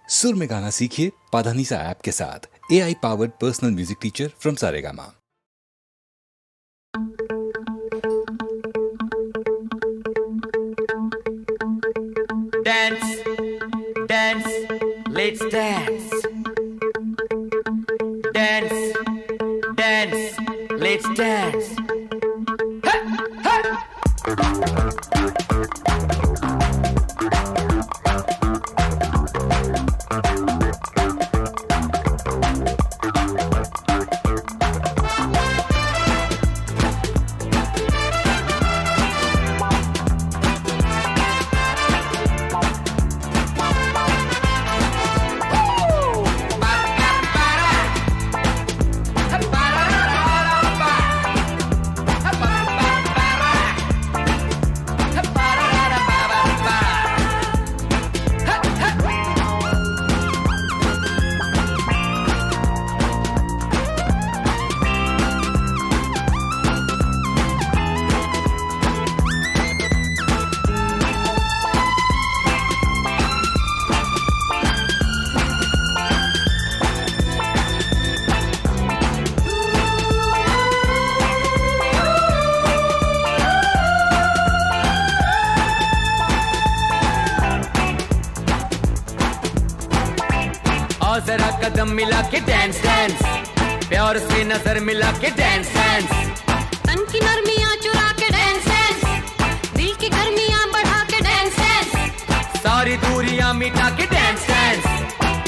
सुर में गाना सीखिए पाधानीसा ऐप के साथ। AI powered personal music teacher from Saregama. Dance, dance, let's dance. Dance, dance, let's dance. Hey, hey. जरा कदम मिला के डांस डांस, प्यार से नजर मिला के डांस डांस, तन की नरमियां चुरा के डांस डांस, दिल की गर्मियां बढ़ा के डांस डांस, सारी दूरियां मिटा के डांस डांस,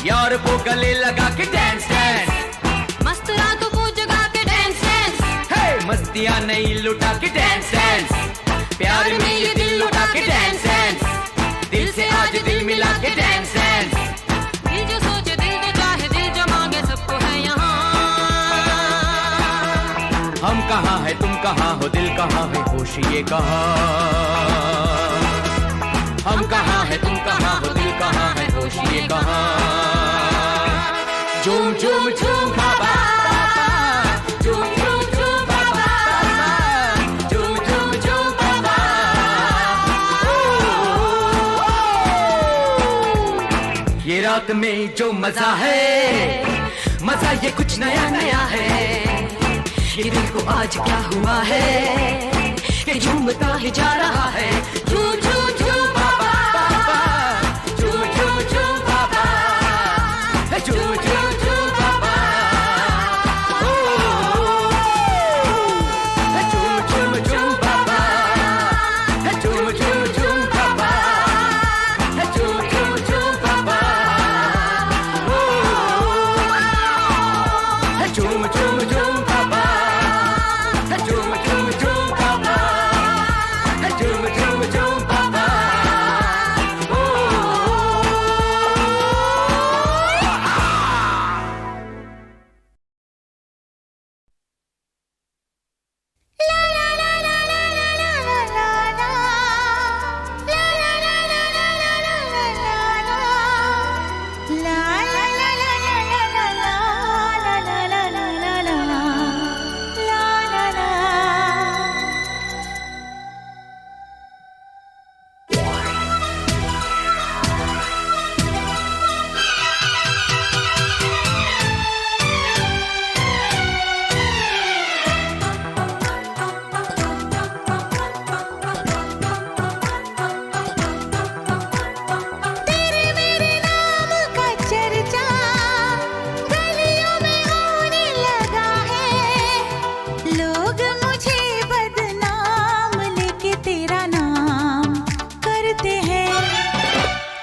यार को गले लगा के डांस डांस, मस्त रातों को जगा के डांस डांस, हे मस्तियां नहीं लुटा के डांस डांस, प्यार में ये दिल लुटा के डांस डांस, दिल से आज दिल मिला के डांस डांस, दिल जो सोचे दिल जो चाहे दिल जो मांगे सबको है यहाँ। हम कहाँ है तुम कहाँ हो, दिल कहाँ है, होश ये कहाँ। हम कहाँ है तुम कहाँ हो, दिल कहाँ है, होश ये कहाँ। झूम झूम झूम बाबा, झूम झूम झूम बाबा, झूम झूम झूम बाबा। ये रात में जो मजा है, मजा ये कुछ नया नया है। ये दिल को आज क्या हुआ है कि झूमता ही जा रहा है। झूम झूम झूम बाबा, झूम झूम झूम बाबा, झूम झूम झूम बाबा, झूम झूम झूम बाबा, झूम झूम झूम बाबा, झूम झूम झूम बाबा, झूम झूम झूम बाबा, झूम झूम झूम बाबा, झूम झूम झूम बाबा।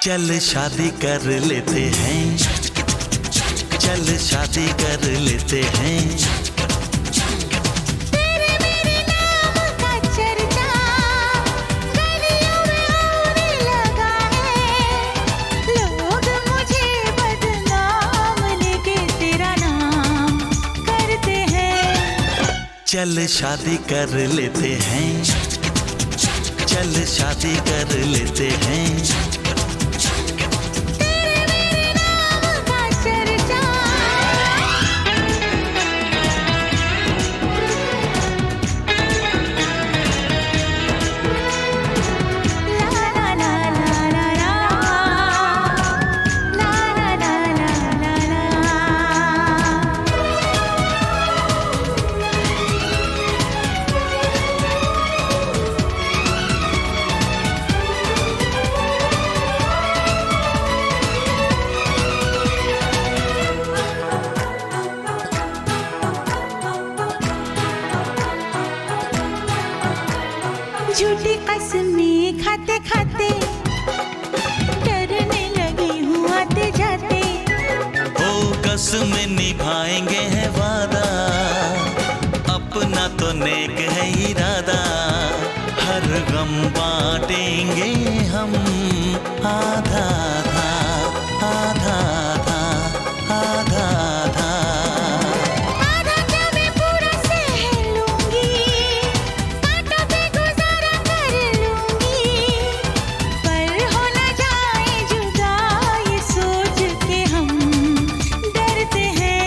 चल शादी कर लेते हैं, चल शादी कर लेते हैं। तेरे मेरे नाम का चर्चा गलियों में होने लगा है। लोग मुझे बदनाम लेके तेरा नाम करते हैं। चल शादी कर लेते हैं, चल शादी कर लेते हैं। ला ला ला ला ला ला ला कसम निभाएंगे है वादा, अपना तो नेक है इरादा, हर गम बांटेंगे हम आधा आधा आधा आधा आधा आधा। आधा क्या मैं पूरा सह लूंगी, कांटों पे गुजारा कर लूंगी, पर हो न जाए जुदा ये सोच के हम डरते हैं।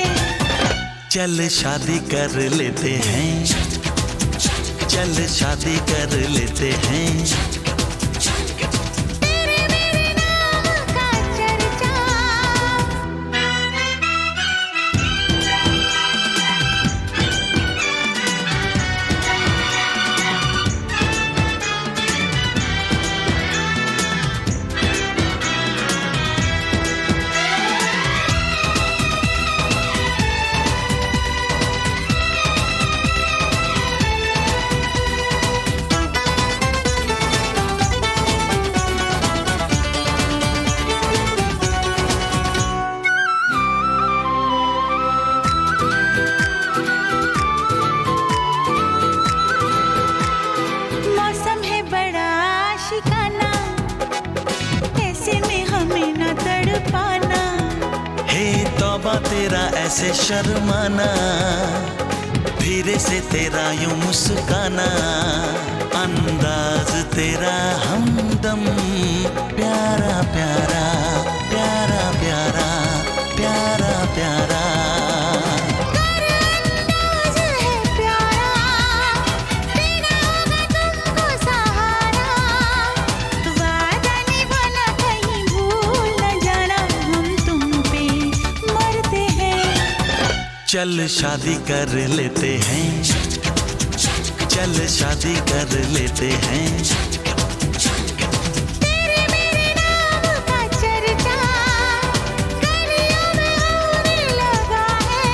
चल शादी कर लेते हैं, चल शादी कर लेते हैं। तेरे मेरे नाम का चर्चा, मौसम है बड़ा शिकाना, ऐसे में हमें न तड़पाना। हे तौबा तेरा ऐसे शर्माना, धीरे से तेरा यूं मुस्काना, अंदाज तेरा हमदम प्यारा प्यारा प्यारा प्यारा प्यारा प्यारा। अंदाज है प्यारा, देना होगा तुमको सहारा, वादा निभाना कहीं भूल न जाना, हम तुम पे मरते हैं। चल शादी कर लेते हैं, चल शादी कर लेते हैं। तेरे मेरे नाम का चर्चा गलियों में होने लगा है,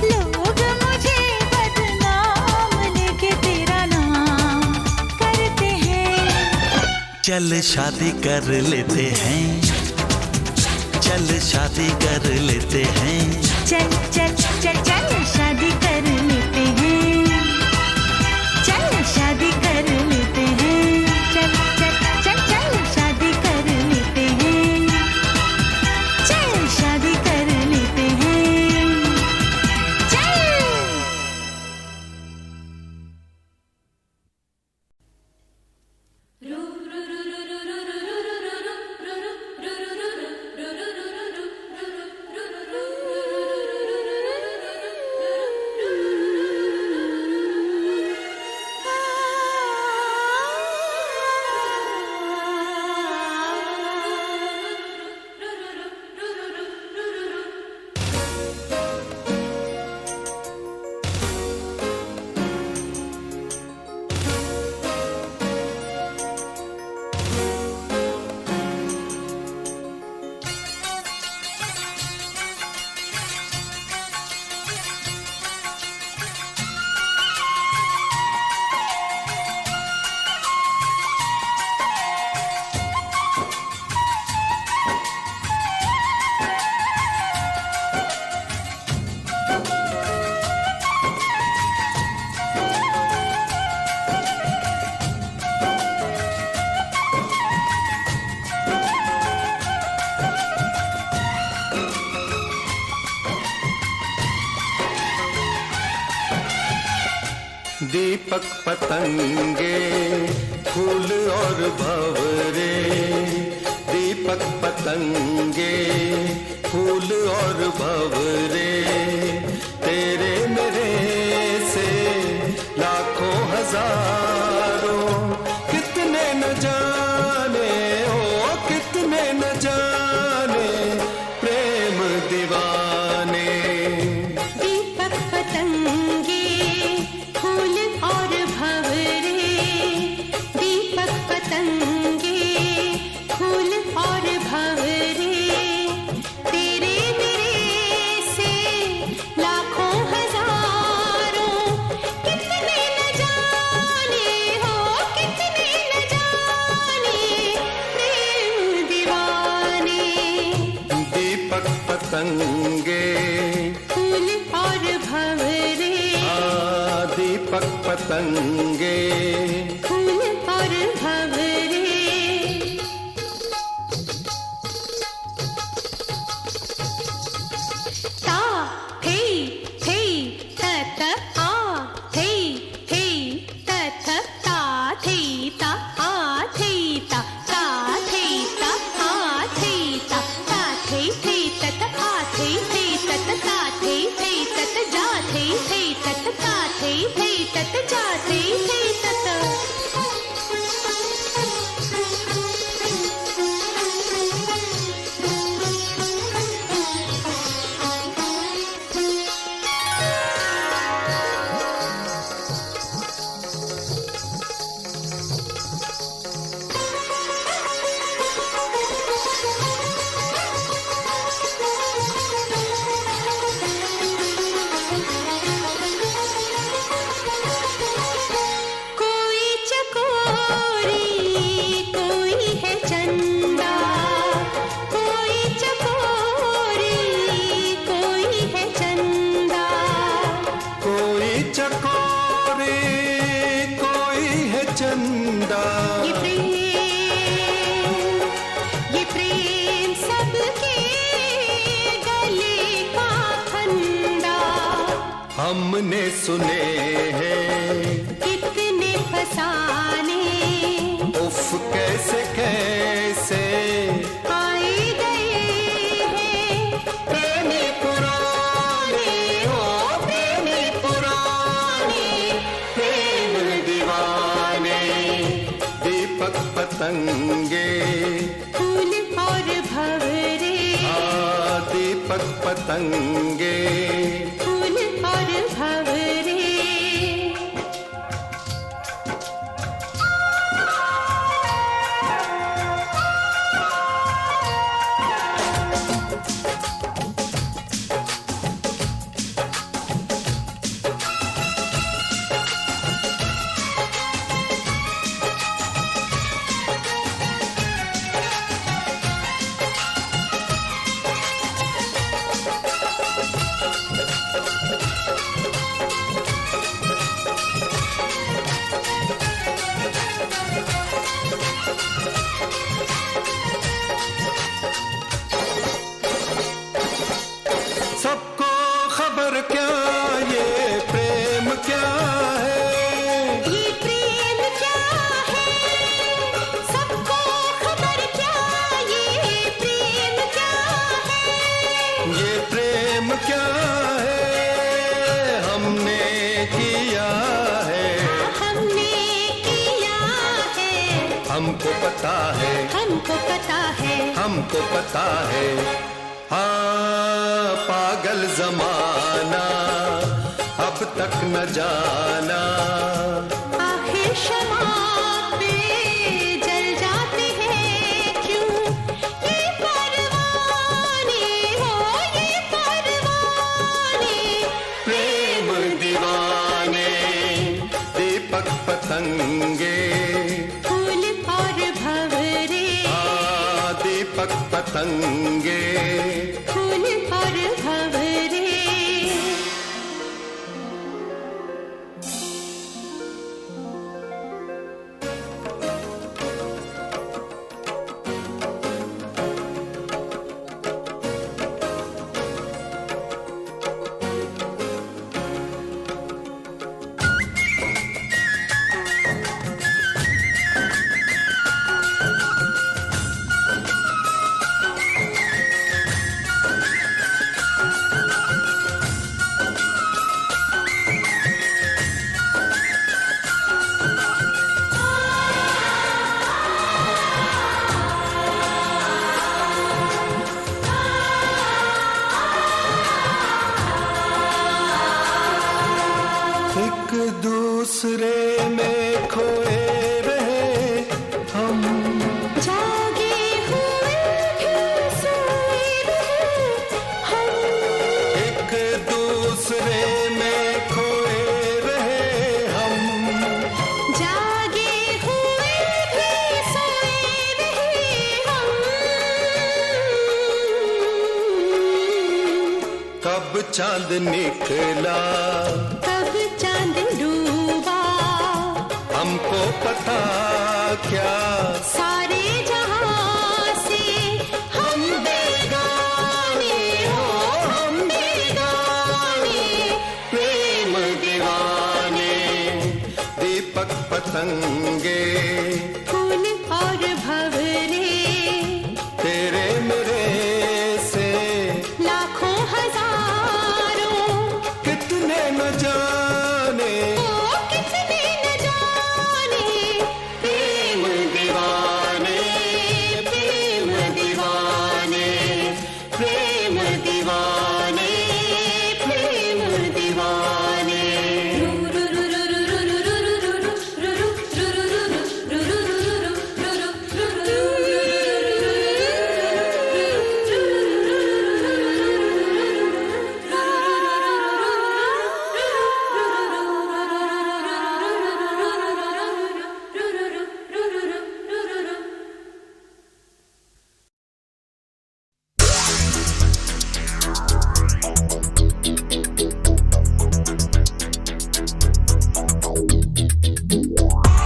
लोग मुझे बदनाम लेके तेरा नाम करते हैं। चल शादी कर लेते हैं, चल शादी कर लेते हैं। चल चल चल चल शादी कर लेते हैं, चल शादी कर लेते हैं, चल चल चल चल शादी कर लेते हैं, चल शादी कर लेते हैं, चल। दीपक पतंगे फूल और भंवरे, दीपक पतंगे फूल और भंवरे, तेरे मेरे से लाखों हजारों, कितने न जाने ओ कितने न जाने प्रेम दीवाने। दीपक पतंगे फूल और भंवरे, दीपक पतंगे फूल और भंवरे, तेरे मेरे से लाखों हजारों, कितने न जाने पतंगे, फूल और भंवरे, दीपक पतंगे, फूल और भंवरे। ता थे त त आ थे त थ ता थे ता आ थे ता ता थे ता आ थे ता ता थे त त आ थे त त ता थे त त जा थे त त ता थे त त जा थे त त। कोई चकोरी, कोई है चंदा, कोई चकोरी, कोई है चंदा। कोई चकोरी, कोई है चंदा। ये प्रेम सबके गले का फंदा। हमने सुने हैं कितने फसाने उफ कैसे कैसे आए गए हैं प्रेमी पुराने, ओ प्रेमी पुराने, प्रेम दीवाने। दीपक पतंगे, फूल और भंवरे, दीपक पतंगे, फूल और भंवरे। सबको खबर क्या ये प्रेम क्या है, ये प्रेम क्या है, सबको खबर क्या, ये प्रेम क्या है। ये प्रेम क्या है, हमने किया है, हमने किया है, हमको पता है, हमको पता है। हमको पता है। हाँ पागल जमाना अब तक न जाना, आखिर शमा पे जल जाते हैं क्यों ये परवाने, हो ये परवाने। प्रेम दीवाने। दीपक पतंगे, फूल और भंवरे, दीपक पतंगे, फूल और भंवरे। एक दूसरे में खोए रहे हम, जागे हुए भी सोए रहे हम, एक दूसरे में खोए रहे हम, जागे हुए भी सोए रहे हम। कब चांद निकला, कब चांद डूबा, हमको पता क्या, सारे जहां से हम बेगाने हो, हम बेगाने। प्रेम दीवाने। दीपक पतंगे, फूल और भंवरे, तेरे मेरे से लाखों हजारों, कितने न जाने, ओ कितने न जाने। प्रेम दीवाने, प्रेम दीवाने, प्रेम दीवाने, प्रेम दीवाने।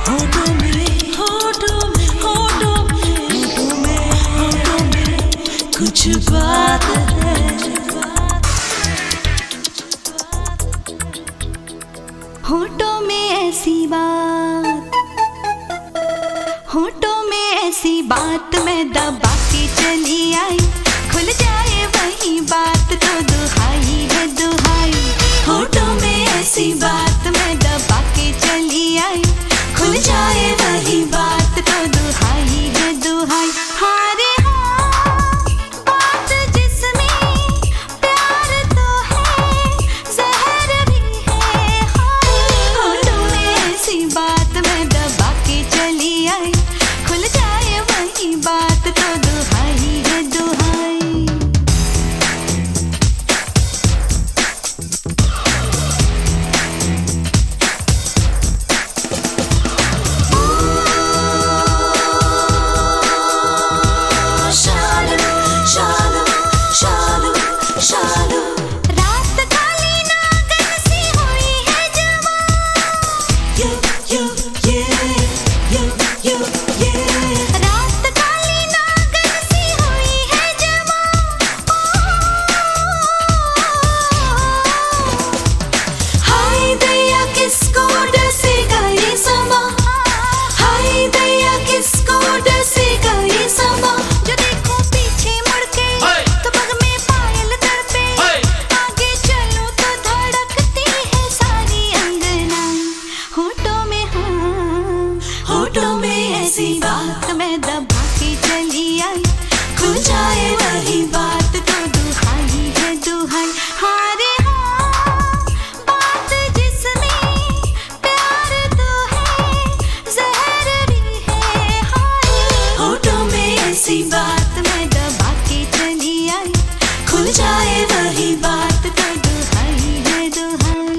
होठों में होठों में होठों में होठों में होठों में कुछ बात है, होठों में ऐसी बात, होठों में ऐसी बात मैं दबा के चली आई, खुल जाए वही बात तो दुहाई है दुहाई। होठों में ऐसी बात मैं दबा के चली आई, खुल जाए वही बात तो दुहाई है दुहाई। हाँ रे हाँ, बात जिसमें प्यार तो है, जहर भी है। हाँ, होठों में ऐसी बात मैं दबा के चली आई, खुल जाए वही बात तो दुहाई है दुहाई। शालू शालू शालू शालू, रात काली नागन सी हुई है जवां। यू यू ये यू यू ये, रात काली नागन सी हुई है जवां। हाय दैया किसको डसेगा ये समा, हाय दैया किसको डसेगा ये समा। जो देखो पीछे मुड़ के तो पग में पायल तड़पे, आगे चलो तो धड़कती है सारी अंगना। होठों में हाँ, होठों में ऐसी बात मैं दबा के चली आई, खुल जाए वही बात तो दुहाई है दुहाई। हाँ रे हाँ, बात जिसमें प्यार तो है, जहर भी है। हाय, होठों में ऐसी बात मैं दबा के चली आई, खुल जाए वही बात तो दुहाई है दुहाई।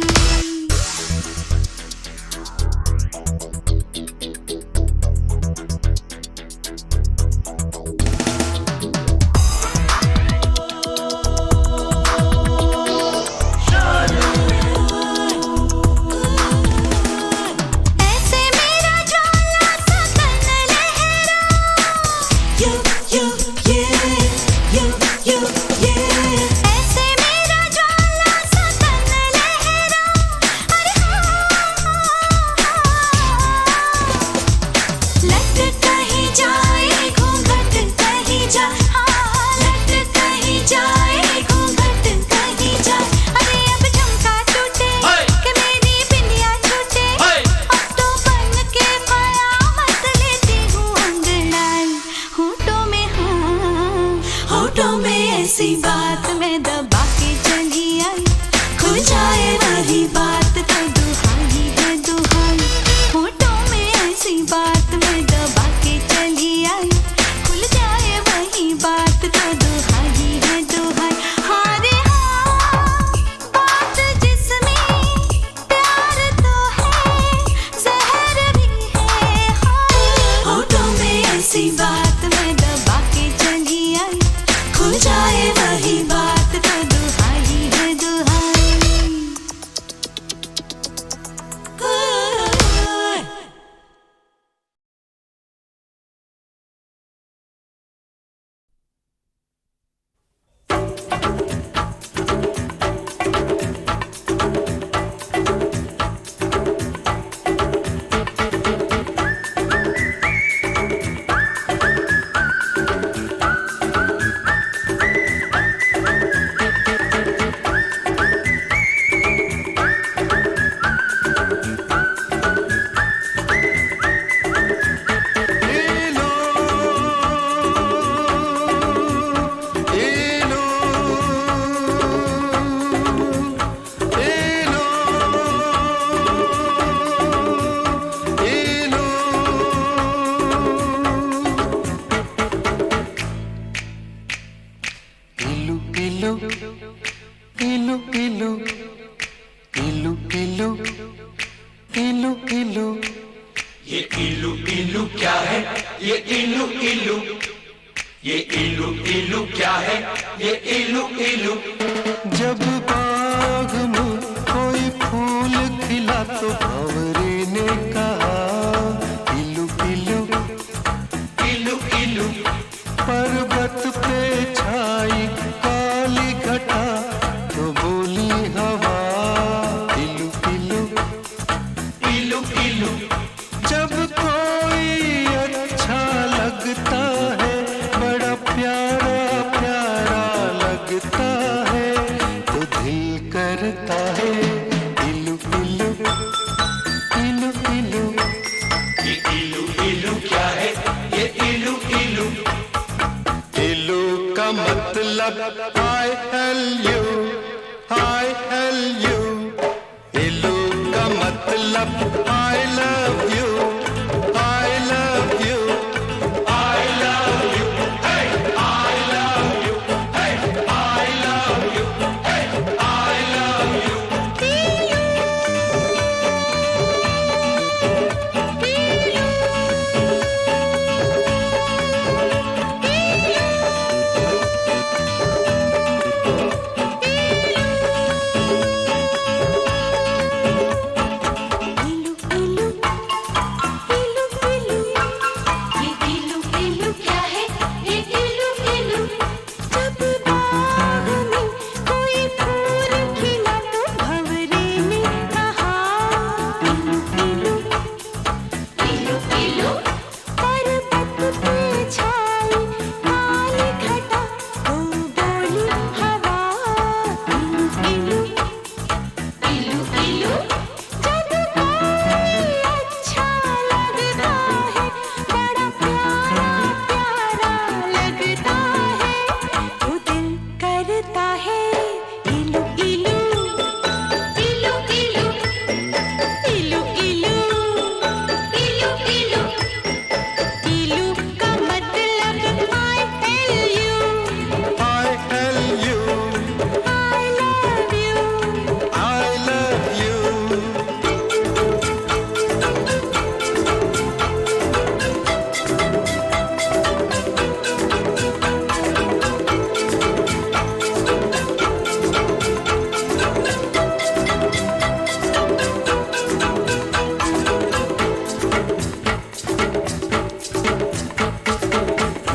ऐसे मेरा ज्वाला सा तन लहरा, यू यू ये यू यू ये, ऐसे मेरा ज्वाला सा तन लहरा। अरे लट कहीं जाए घूंघट कहीं जाए, लट कहीं जाए घूंघट कहीं जाए। अरे अब झुमका टूटे कि मेरी बिंदिया छूटे, अब तो बन के कयामत लेती हूँ अंगड़ाई। होठों में हाँ, होठों में ऐसी बात मैं दबा के चली आई, खुल जाए वही बात तो दुहाई है दुहाई। होठों में ऐसी बात मैं दबा के चली आई, खुल जाए वही बात तो दुहाई है दुहाई। हाँ रे हाँ, बात जिसमें प्यार तो है, जहर भी है। हाय, होठों में ऐसी बात मैं दबा के चली आई, खुल जाए वही बात तो दुहाई है दुहाई। इलू इलू इलू इलू इलू इलू इलू। ये इलू इलू क्या है? ये इलू इलू, ये इलू इलू क्या है? ये इलू इलू। जब बाग में कोई फूल खिला तो भंवरे ने कहा इलू इलू इलू इलू। पर्वत पे छाई काली घटा तो बोली हवा इलू इलू इलू इलू। जब कोई अच्छा लगता है, बड़ा प्यारा प्यारा लगता है, तो दिल करता है इलू इलू इलू इलू। ये इलू इलू क्या है? ये इलू इलू। इलू का मतलब आई हेल यू। इलू का मतलब आई love you. I love you. I love you, hey, I love you, hey, I love you, hey, I love you. इलू इलू इलू इलू। ये इलू इलू क्या है? ये इलू इलू। जब बाग में कोई फूल खिला तो भंवरे ने कहा इलू इलू इलू इलू। पर्वत पे छाई काली घटा तो बोली हवा इलू इलू इलू इलू। जब कोई अच्छा लगता है, बड़ा प्यारा प्यारा लगता है, तो दिल करता है इलू इलू इलू इलू इलू इलू इलू इलू। इलू का मतलब I tell you I hell you. I love you. I love you.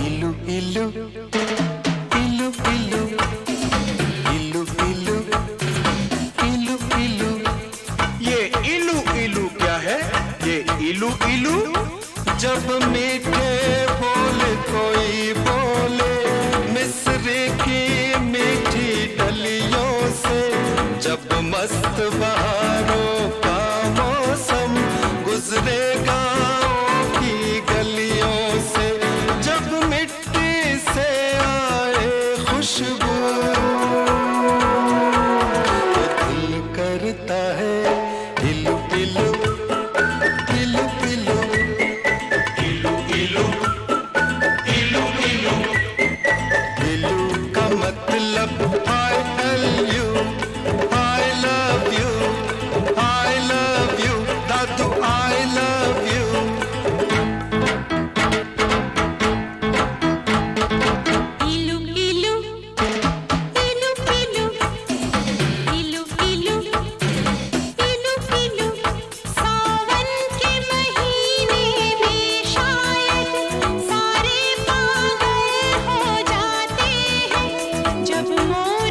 इलू इलू इलू इलू इलू इलू इलू इलू। ये इलू इलू क्या है? ये इलू इलू। जब मीठे बोल कोई बोले मिस्र की मीठी डलियों से, जब मस्त बहारों का मौसम गुजरे गाँव की गलियों से, जब मिट्टी से आए खुशबू तो दिल करता है इलू इलू इलू इलू। इलू इलू इलू इलू। इलू का मतलब I hell you. I love you. I love you. दादू आई लव यू। इलू इलू इलू इलू इलू इलू इलू इलू। सावन के महीने में शायद सारे पागल हो जाते हैं, जब मोर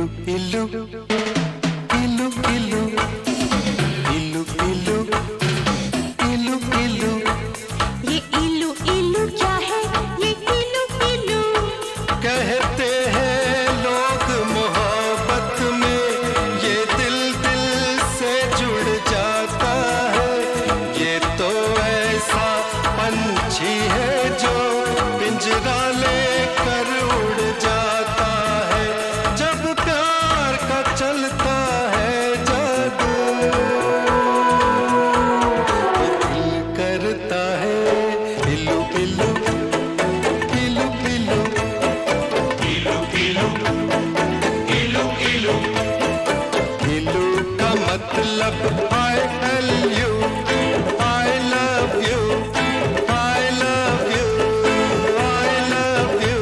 इलू इलू इलू इलू इलू इलू इलू इलू। ये इलू इलू क्या है, ये इलू इलू? कहते हैं लोग मोहब्बत में ये दिल दिल से जुड़ जाता है। ये तो ऐसा पंछी है जो पिंजरा लेकर उड़ जाता है। जब प्यार का चलता है जादू तो दिल करता है इलू इलू इलू इलू। इलू का मतलब आई love you, I love you, I love you, I love you.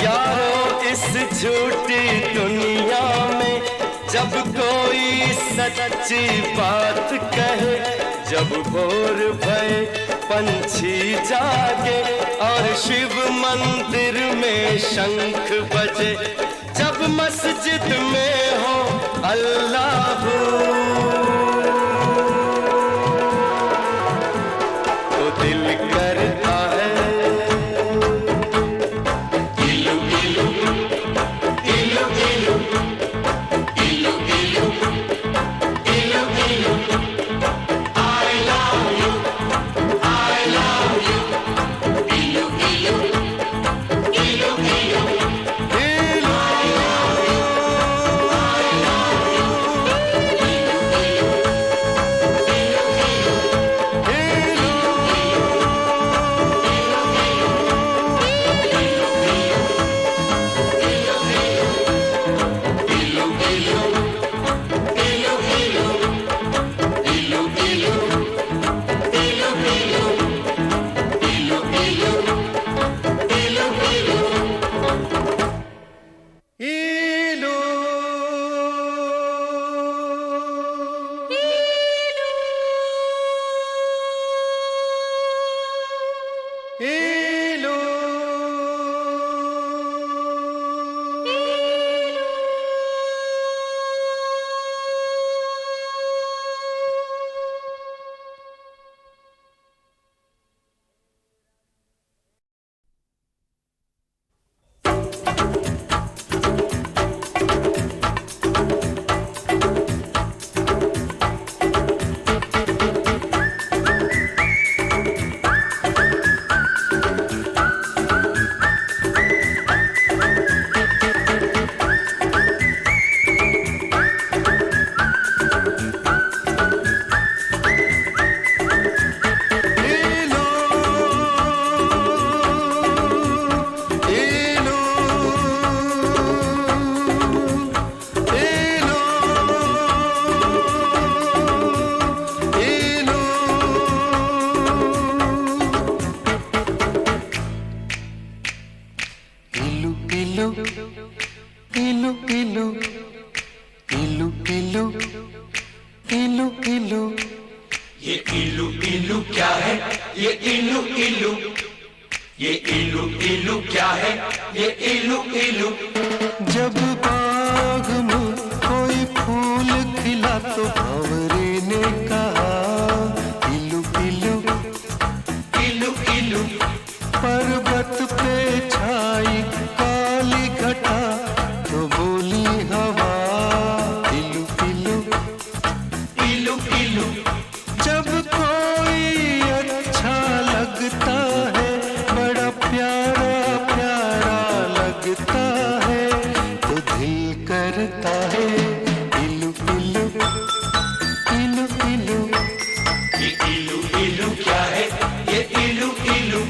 यारो इस झूठी दुनिया में जब कोई सच्ची बात कहे, जब भोर भय पंछी जागे और शिव मंदिर में शंख बजे, जब मस्जिद में हो अल्लाह तो दिल करता है इलू इलू इलू इलू इलू इलू इलू इलू। आई love you, I love you, इलू इलू इलू इलू इलू। ये इलू इलू क्या है ये इलू इलू जब बाग में कोई फूल खिला तो भंवरे ने कहा इलू इलू इलू इलू पर्वत पे छाई काली घटा तो बोली हवा इलू इलू इलू इलू जब कोई अच्छा लगता है बड़ा प्यारा प्यारा लगता है तो दिल करता है इलू इलू इलू इलू ये इलू इलू क्या है ये इलू इलू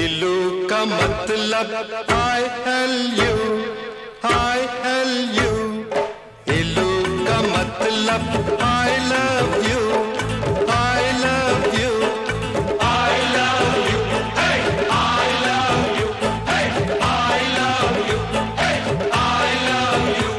इलू का मतलब I-L-U I-L-U इलू का मतलब I love you I love you I love you hey I love you hey I love you hey I love you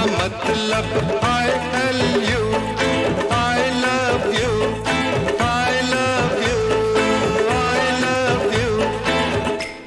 का मतलब I tell you I love you I love you I love you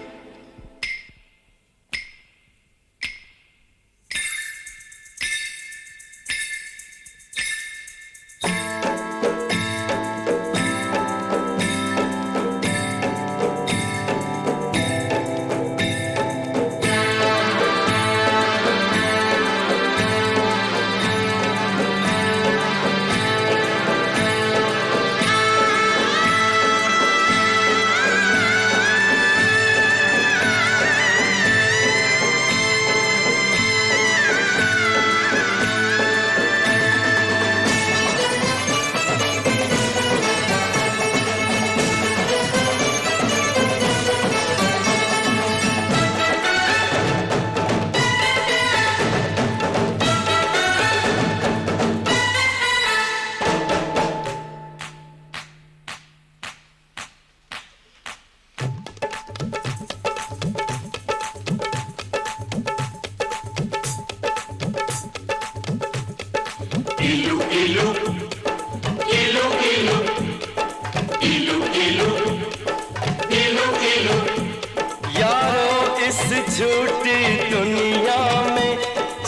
यारो इस झूठी दुनिया में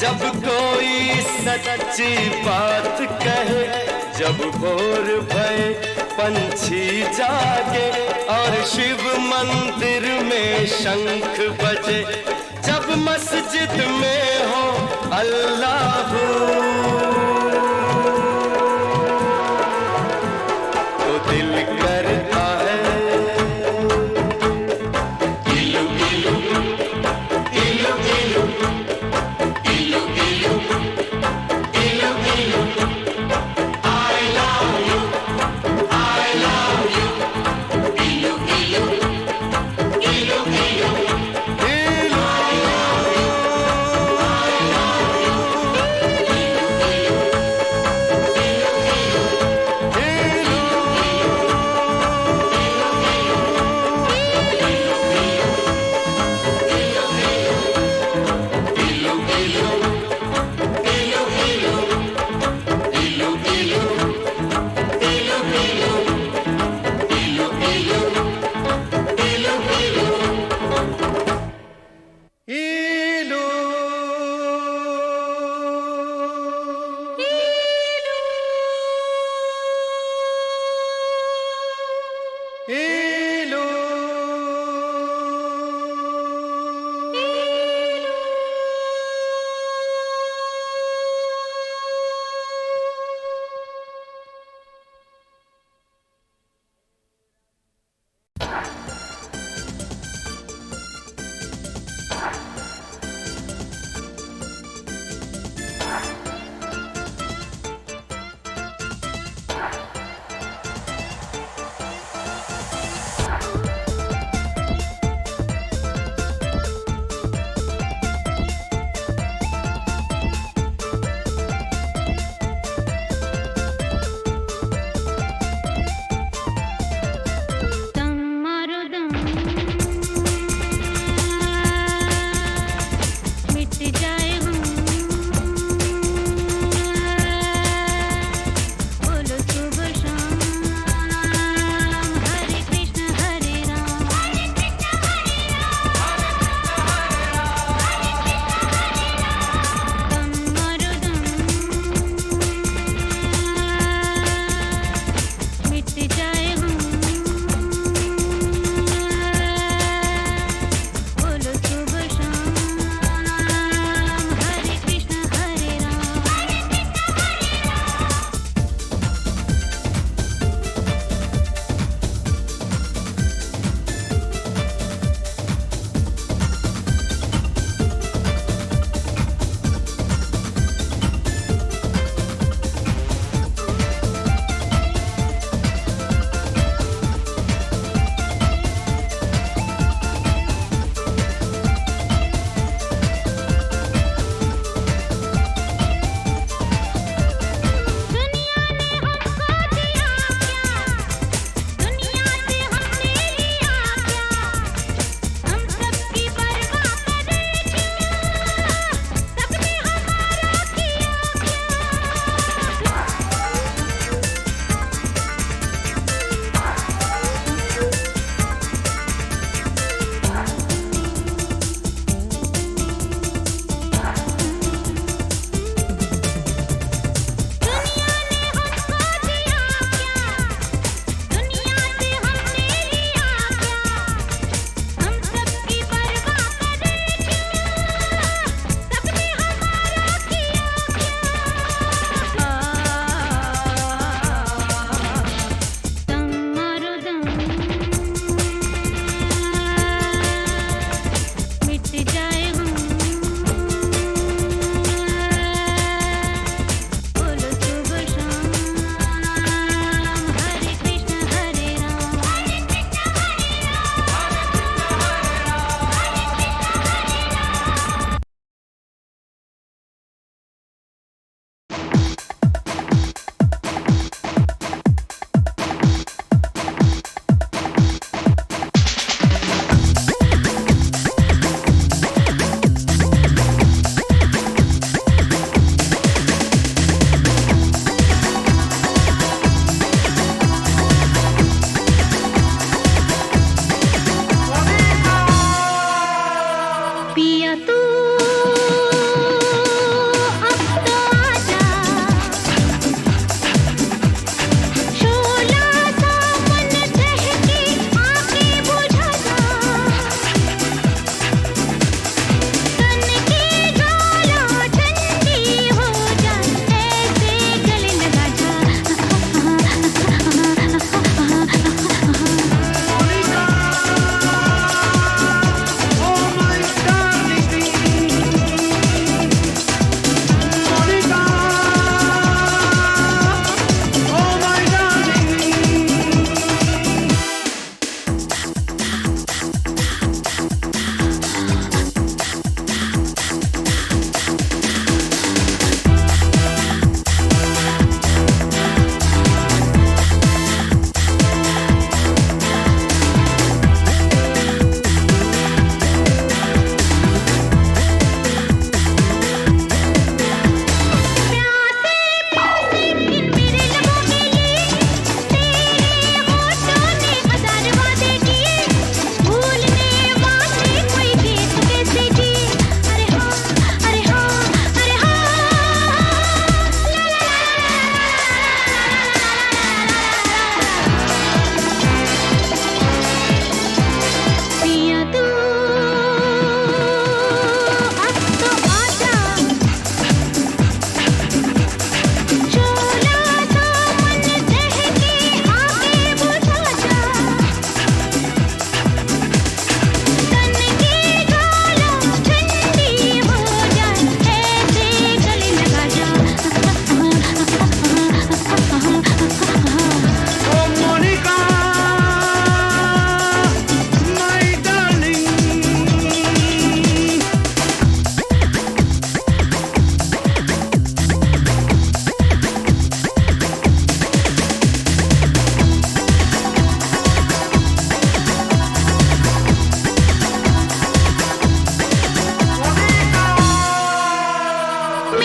जब कोई सच्ची बात कहे, जब भोर भये पंछी जागे और शिव मंदिर में शंख बजे, जब मस्जिद में हो अल्लाह तो दिल करता है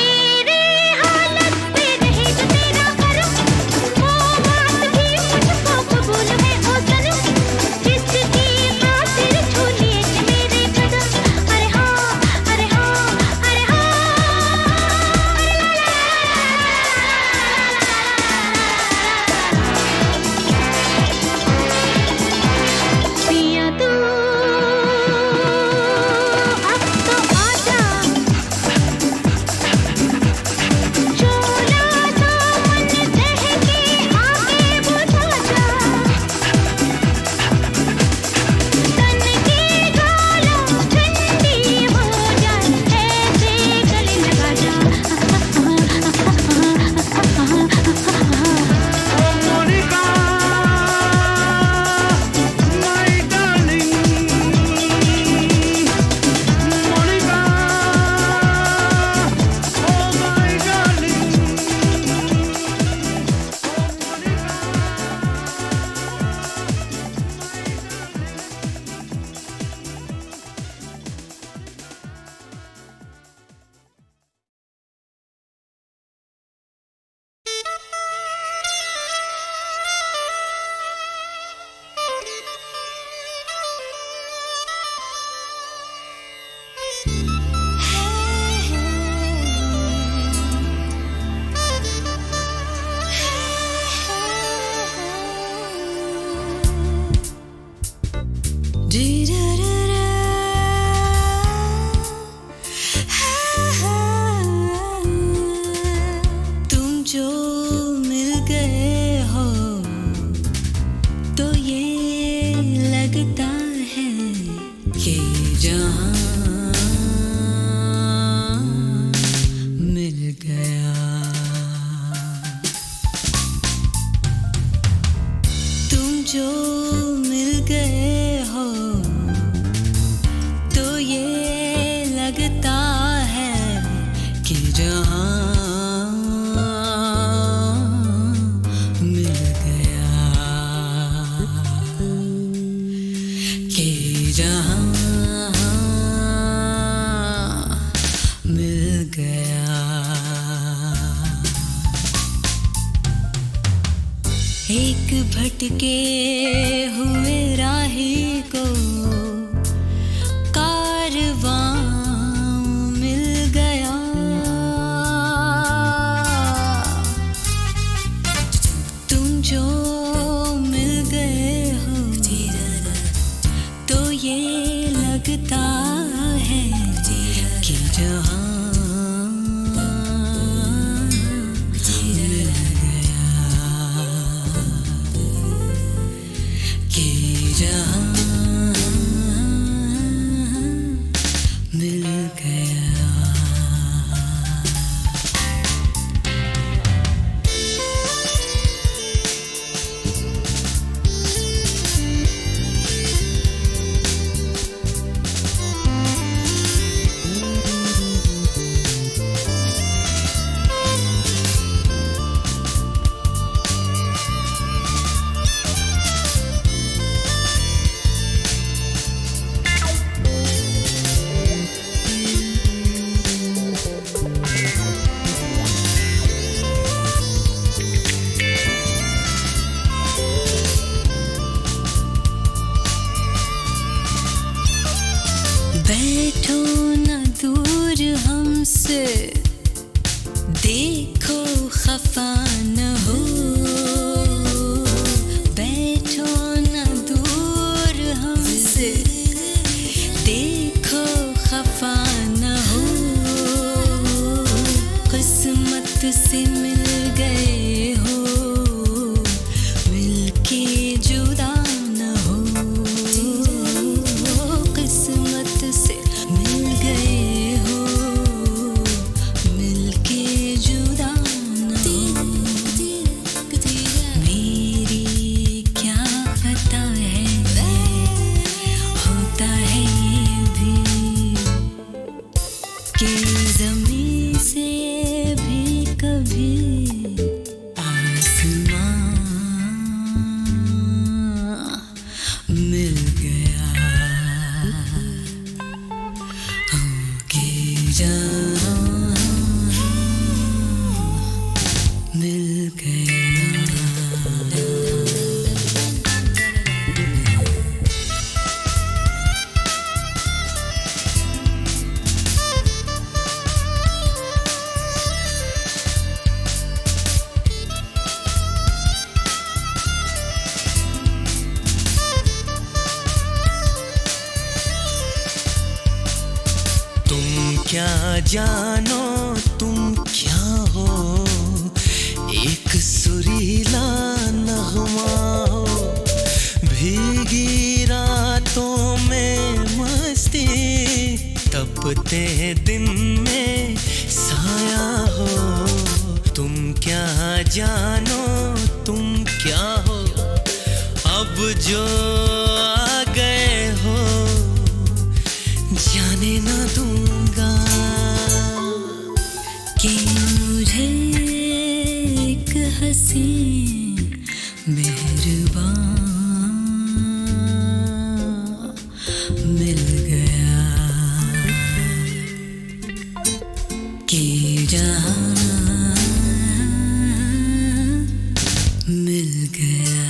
मेरे हालत पे रहे जो तेरा करम, वो बात भी मुझको कबूल है ओ सनम, जिसकी खातिर छू लिए थे मेरे कदम। अरे हाँ, अरे हाँ, अरे हाँ, पिया तू अब तो आजा, चोला दामन दहके आगे बुझा जा, तन की गालों ठंडी हो जाए ऐसे गले लगा जा। Monica, my darling, Monica, oh my darling, तुम जो मिल गए हो तो ये लगता है कि जहां मिल गया। तुम जो मिल गए हो तो ये लगता है कि जहां मिल गया, कि जहां मिल गया। एक भटके हुए राही को कारवां मिल गया। तुम जो मिल गए हो तो ये लगता है कि जहां मिल गया, कि जहां मिल गया। बैठो न दूर हमसे, देखो खफा न हो। बैठो न दूर हमसे, देखो खफा न हो। किस्मत से मिल गए हो, मिलके जुदा न हो। किस्मत से मिल गए हो, मिलके जुदा न हो। मेरी क्या पता है, होता है ये भी कि ज़मीं से भी कभी जानो तुम क्या हो, एक सुरीला नगमा हो, भीगी रातों में मस्ती, तपते दिन में साया हो। तुम क्या जानो तुम क्या हो, अब जो आ गए हो जाने ना दूंगा। कि मुझे एक हसीन मेहरबान मिल गया, कि जहां मिल गया।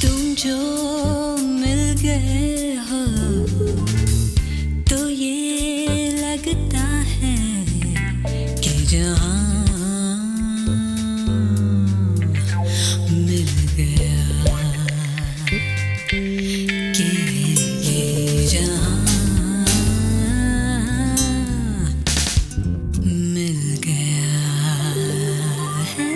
तुम जो मिल गए हो तो ये लगता है कि जहां मिल गया, कि ये जहां मिल गया है।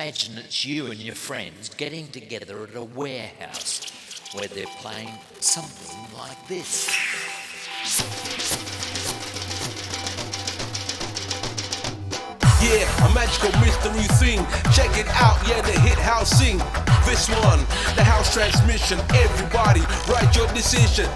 imagine it's you and your friends getting together at a warehouse where they're playing something like this. Yeah, a magical mystery thing. Check it out, yeah, the hit house sing. This one, the house transmission. Everybody, write your decision.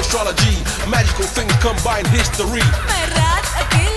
Astrology, magical things combine history. मैं रात अकेली